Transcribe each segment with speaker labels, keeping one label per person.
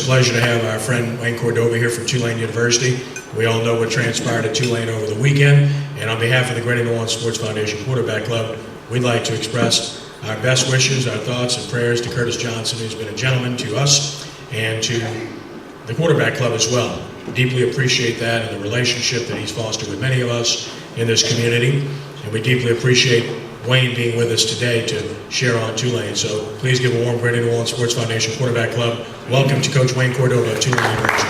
Speaker 1: pleasure to have our friend Wayne Cordova here from Tulane University. We all know what transpired at Tulane over the weekend, and on behalf of the Greater New Orleans Sports Foundation Quarterback Club, we'd like to express our best wishes, our thoughts, and prayers to Curtis Johnson, who's been a gentleman to us and to the quarterback club as well. We deeply appreciate that and the relationship that he's fostered with many of us in this community, and we deeply appreciate Wayne being with us today to share on Tulane. So please give a warm Greater New Orleans Sports Foundation Quarterback Club welcome to Coach Wayne Cordova of Tulane University.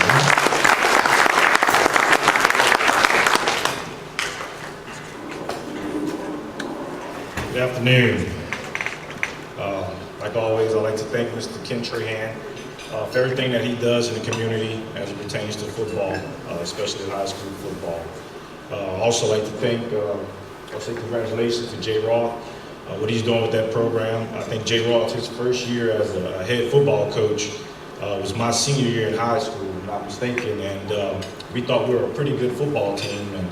Speaker 2: Good afternoon. Like always, I'd like to thank Mr. Cannery for everything that he does in the community as it pertains to football, especially high school football. I'd also like to thank, I'll say congratulations to Jay Roth, what he's doing with that program. I think Jay Roth, his first year as a head football coach, was my senior year in high school, if I'm not mistaken, and we thought we were a pretty good football team. And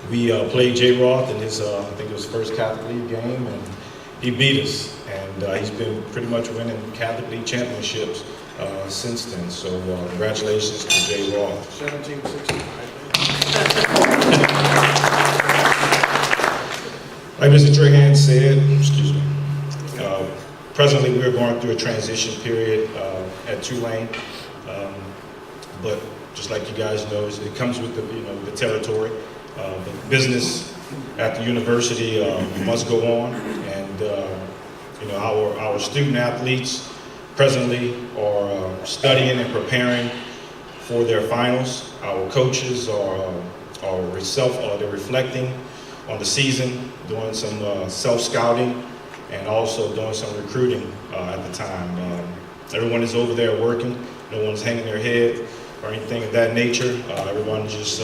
Speaker 2: we played Jay Roth in his, I think it was first Catholic League game, and he beat us. And he's been pretty much winning Catholic League championships since then. So congratulations to Jay Roth.
Speaker 3: 1765.
Speaker 2: Like Mr. Trahan said, excuse me, presently we're going through a transition period at Tulane, but just like you guys know, it comes with the territory. The business at the university must go on, and our student athletes presently are studying and preparing for their finals. Our coaches they're reflecting on the season, doing some self-scouting, and also doing some recruiting at the time. Everyone is over there working. No one's hanging their head or anything of that nature. Everyone's just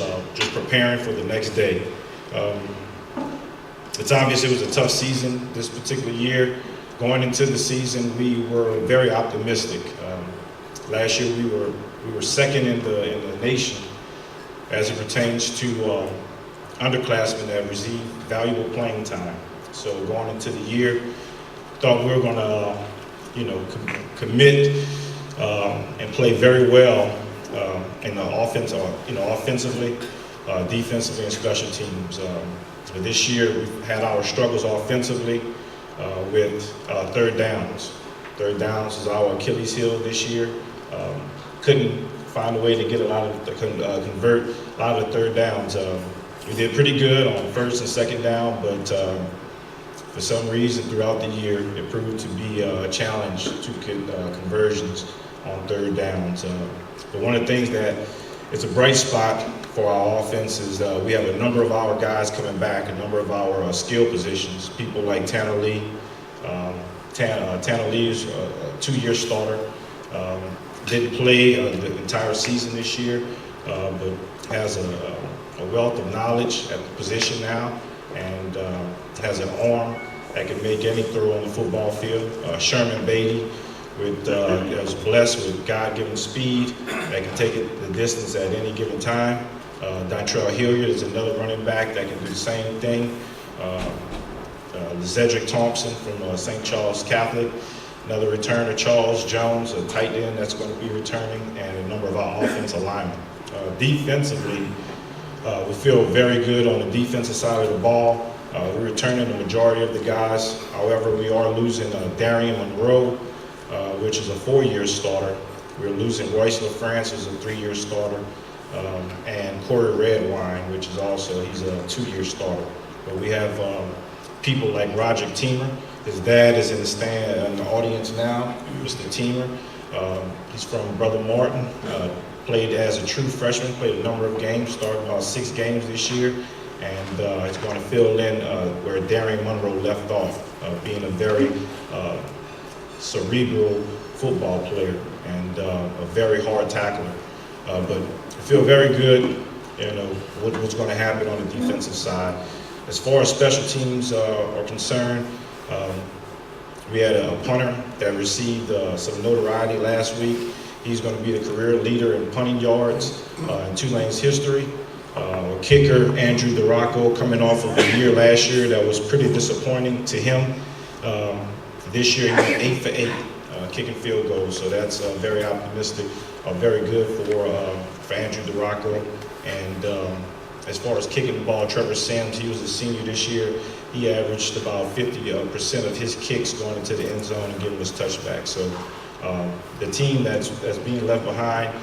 Speaker 2: preparing for the next day. It's obvious it was a tough season this particular year. Going into the season, we were very optimistic. Last year, we were second in the nation as it pertains to underclassmen that received valuable playing time. So going into the year, thought we were going to, commit and play very well in the offense, offensively, defensively, and special teams. But this year, we've had our struggles offensively with third downs. Third downs is our Achilles heel this year. Couldn't find a way to get convert a lot of the third downs. We did pretty good on first and second down, but for some reason throughout the year, it proved to be a challenge to conversions on third downs. But one of the things that is a bright spot for our offense is we have a number of our guys coming back, a number of our skill positions. People like Tanner Lee. Tanner Lee is a 2-year starter. Didn't play the entire season this year, but has a wealth of knowledge at the position now, and has an arm that can make any throw on the football field. Sherman Beatty is blessed with God-given speed that can take it the distance at any given time. Dontrell Hilliard is another running back that can do the same thing. Zedric Thompson from St. Charles Catholic, another returner, Charles Jones, a tight end that's going to be returning, and a number of our offensive linemen. Defensively, we feel very good on the defensive side of the ball. We're returning the majority of the guys. However, we are losing Darian Monroe, which is a 4-year starter. We're losing Royce LaFrance, who's a 3-year starter, and Corey Redwine, which is he's a 2-year starter. But we have people like Roger Teamer. His dad is in the audience now, Mr. Teamer. He's from Brother Martin. Played as a true freshman, played a number of games, started about 6 games this year, and he's going to fill in where Darian Monroe left off, being a very cerebral football player and a very hard tackler. But I feel very good, what's going to happen on the defensive side. As far as special teams are concerned, we had a punter that received some notoriety last week. He's going to be the career leader in punting yards in Tulane's history. Kicker Andrew DeRocco, coming off of a year last year that was pretty disappointing to him. This year he went 8 for 8. kicking field goals. So that's very optimistic, very good for Andrew DeRocco. And as far as kicking the ball, Trevor Sims, he was a senior this year. He averaged about 50% of his kicks going into the end zone and giving us touchbacks. So the team that's being left behind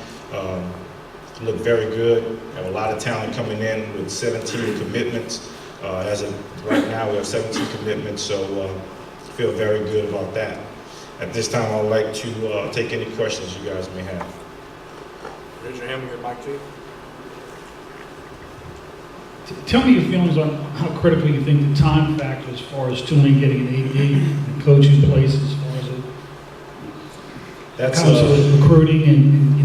Speaker 2: look very good. Have a lot of talent coming in with 17 commitments. As of right now, we have 17 commitments, so feel very good about that. At this time, I would like to take any questions you guys may have.
Speaker 1: Raise your hand when you're mic, Chief.
Speaker 3: Tell me your feelings on how critical you think the time factor as far as Tulane getting an AD and coaching place as far as it comes to recruiting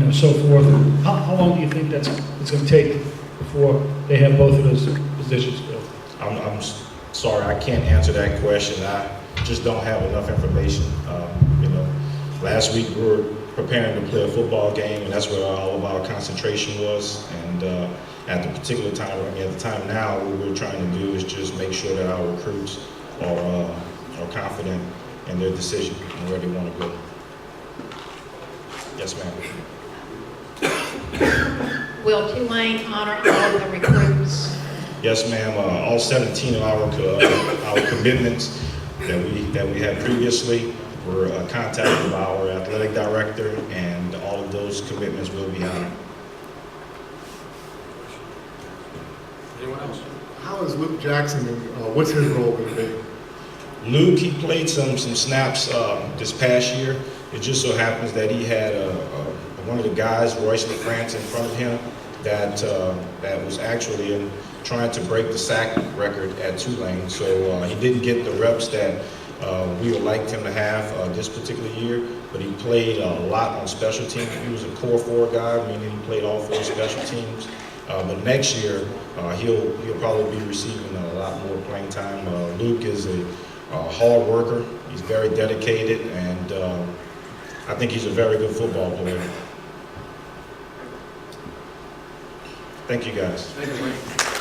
Speaker 3: and so forth. How long do you think it's going to take before they have both of those positions filled?
Speaker 2: I'm sorry, I can't answer that question. I just don't have enough information. Last week we were preparing to play a football game, and that's where all of our concentration was. And at the particular time, at the time now, what we're trying to do is just make sure that our recruits are confident in their decision and where they want to go. Yes, ma'am.
Speaker 4: Will Tulane honor all of the recruits?
Speaker 2: Yes, ma'am. All 17 of our commitments that we had previously were contacted by our athletic director, and all of those commitments will be honored.
Speaker 1: Anyone else?
Speaker 5: How is Luke Jackson and what's his role going to be?
Speaker 2: Luke, he played some snaps this past year. It just so happens that he had one of the guys, Royce LaFrance, in front of him that was actually trying to break the sack record at Tulane. So he didn't get the reps that we would like him to have this particular year, but he played a lot on special teams. He was a core 4 guy, meaning he played all 4 special teams. But next year, he'll probably be receiving a lot more playing time. Luke is a hard worker. He's very dedicated, and I think he's a very good football player. Thank you, guys.
Speaker 1: Thank you, Wayne.